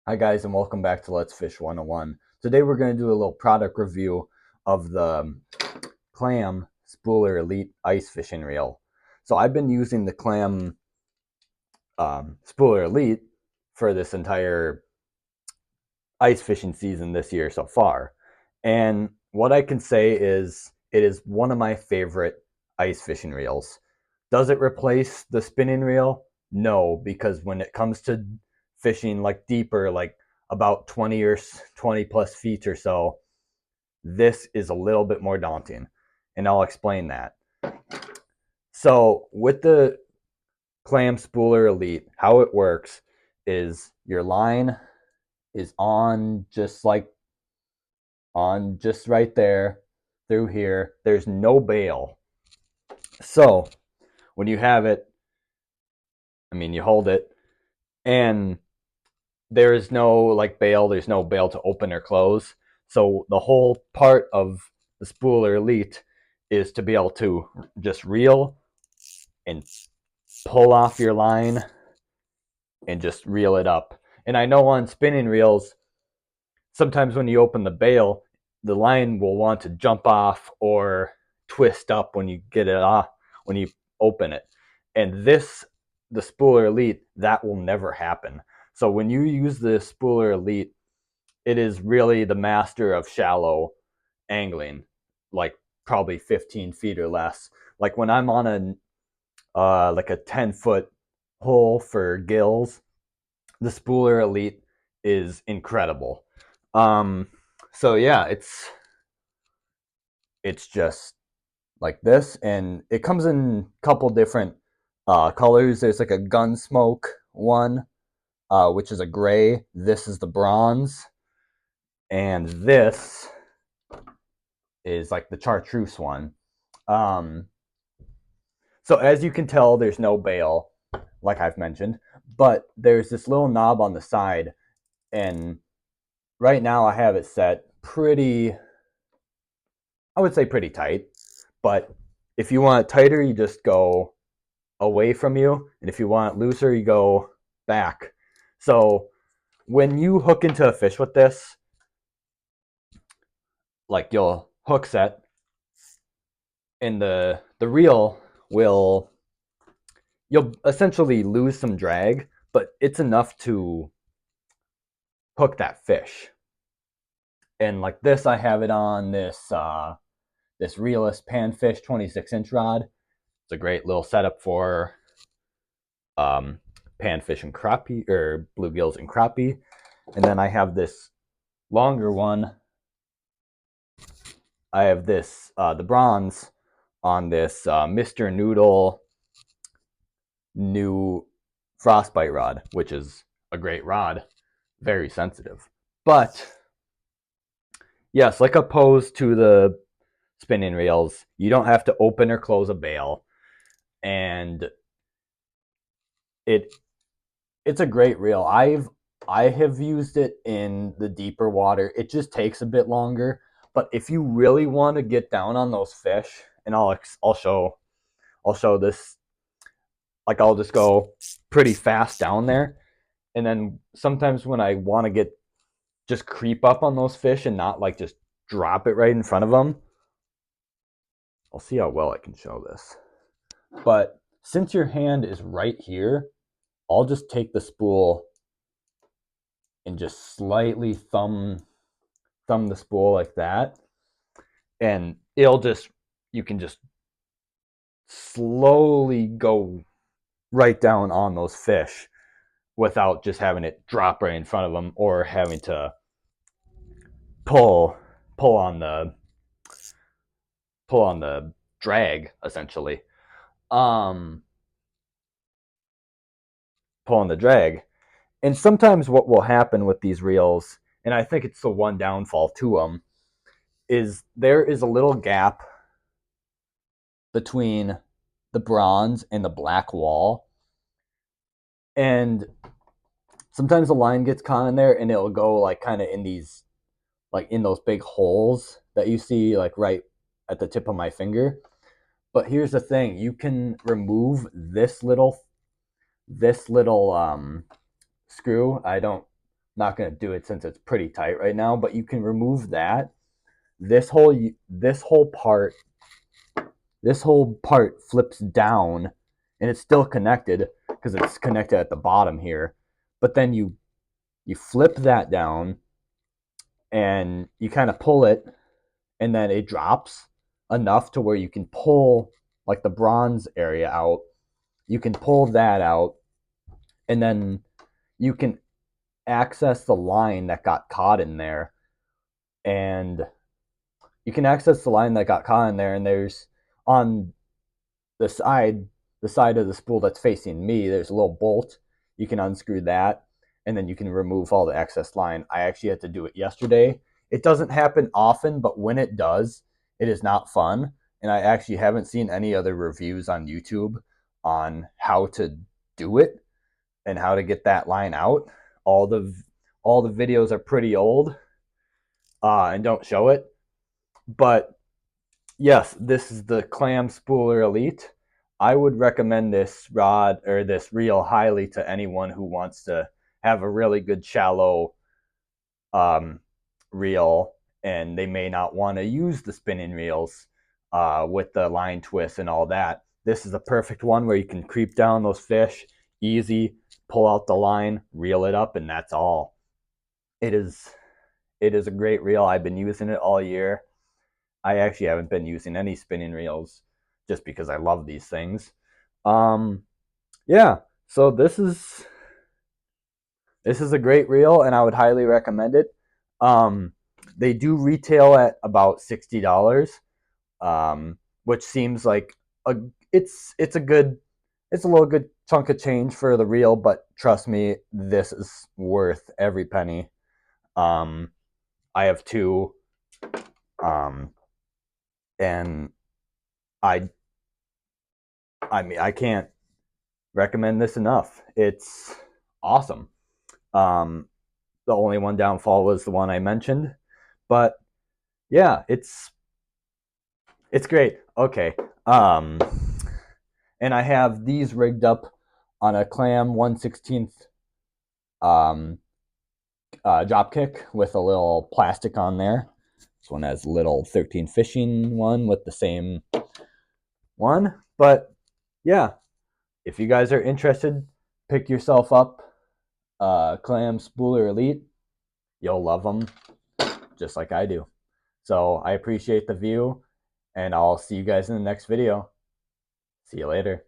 Hi guys, and welcome back to Let's Fish 101. Today we're going to do a little product review of the Clam Spooler Elite ice fishing reel. So I've been using the Clam Spooler Elite for this entire ice fishing season this year so far. And what I can say is it is one of my favorite ice fishing reels. Does it replace the spinning reel? No, because when it comes to fishing like deeper, like about 20 plus feet or so, this is a little bit more daunting. And I'll explain that. So, with the Clam Spooler Elite, how it works is your line is on just right there through here. There's no bail. So, when you have it, you hold it and there is no like bail, there's no bail to open or close. So the whole part of the Spooler Elite is to be able to just reel and pull off your line and just reel it up. And I know on spinning reels, sometimes when you open the bail, the line will want to jump off or twist up when you get it off, when you open it. And the Spooler Elite, that will never happen. So when you use the Spooler Elite, it is really the master of shallow angling, like probably 15 feet or less. Like when I'm on a 10-foot hole for gills, the Spooler Elite is incredible. Um, so yeah, it's just like this, and it comes in a couple different colors. There's like a Gunsmoke one, which is a gray. This is the bronze, and this is like the chartreuse one. Um, so as you can tell, there's no bail, like I've mentioned, but there's this little knob on the side, and right now I have it set pretty, I would say pretty tight. But if you want it tighter, you just go away from you, and if you want it looser, you go back. So when you hook into a fish with this, like you'll hook set, and the reel will you'll essentially lose some drag, but it's enough to hook that fish. And like this, I have it on this Realist Panfish 26-inch rod. It's a great little setup for panfish and crappie, or bluegills and crappie. And then I have this longer one. I have this the bronze on this Mr. Noodle new frostbite rod, which is a great rod, very sensitive. But yes, like opposed to the spinning reels, you don't have to open or close a bail, and it it's a great reel. I have used it in the deeper water. It just takes a bit longer, but if you really want to get down on those fish, and I'll show this. Like I'll just go pretty fast down there, and then sometimes when I want to get just creep up on those fish and not like just drop it right in front of them, I'll see how well I can show this. But since your hand is right here, I'll just take the spool and just slightly thumb the spool like that, and you can just slowly go right down on those fish without just having it drop right in front of them or having to pull pull on the pull on the drag, essentially. Um, pull on the drag. And sometimes what will happen with these reels, and I think it's the one downfall to them, is there is a little gap between the bronze and the black wall. And sometimes the line gets caught in there and it'll go like kind of in these, like in those big holes that you see like right at the tip of my finger. But here's the thing, you can remove this little screw. I don't Not going to do it since it's pretty tight right now, but you can remove that. This whole part flips down, and it's still connected because it's connected at the bottom here. But then you flip that down, and you kind of pull it, and then it drops enough to where you can pull like the bronze area out. You can pull that out, and then you can access the line that got caught in there. And you can access the line that got caught in there, and there's on the side of the spool that's facing me, there's a little bolt. You can unscrew that, and then you can remove all the excess line. I actually had to do it yesterday. It doesn't happen often, but when it does, it is not fun. And I actually haven't seen any other reviews on YouTube on how to do it and how to get that line out. All the all the videos are pretty old and don't show it. But yes, this is the Clam Spooler Elite. I would recommend this rod or this reel highly to anyone who wants to have a really good shallow um, reel, and they may not want to use the spinning reels with the line twists and all that. This is a perfect one where you can creep down those fish easy, pull out the line, reel it up, and that's all. It is a great reel. I've been using it all year. I actually haven't been using any spinning reels just because I love these things. Yeah, so this is a great reel, and I would highly recommend it. They do retail at about $60, which seems like a it's a good it's a little good chunk of change for the reel, but trust me, this is worth every penny. Um, I have two, um, and I I mean I can't recommend this enough. It's awesome. Um, the only one downfall was the one I mentioned, but yeah, it's great. Okay. Um, and I have these rigged up on a Clam 1/16 um, drop kick with a little plastic on there. This one has a little 13 fishing one with the same one. But yeah, if you guys are interested, pick yourself up Clam Spooler Elite. You'll love them just like I do. So I appreciate the view, and I'll see you guys in the next video. See you later.